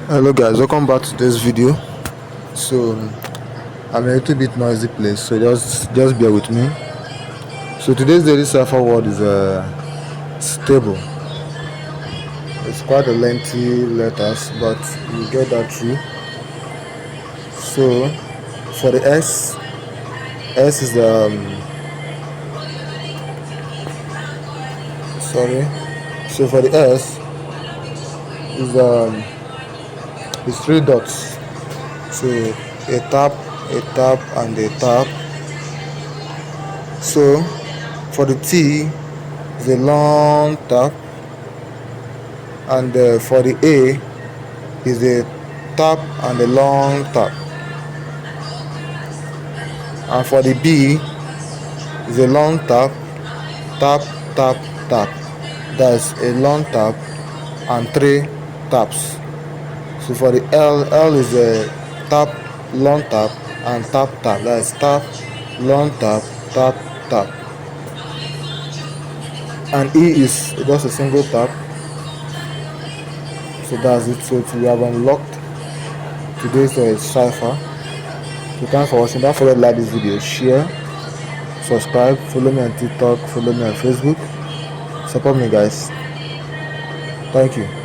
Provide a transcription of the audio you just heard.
Hello guys, welcome back to this video. So I'm in a little bit noisy place, so just bear with me. So today's daily cipher word is stable. It's quite a lengthy letters, but you get that through. So for the S is sorry. So for the S is three dots. So a tap, and a tap. So for the T is a long tap, and for the A is a tap and a long tap, and for the B is a long tap, tap, tap, tap. That's a long tap and three taps. So for the L is a tap, long tap, and tap, tap. That's tap, long tap, tap, tap. And E is just a single tap. So that's it. So we have unlocked today's cipher. So thanks for watching. Don't forget to like this video, share, subscribe, follow me on TikTok, follow me on Facebook. Support me guys. Thank you.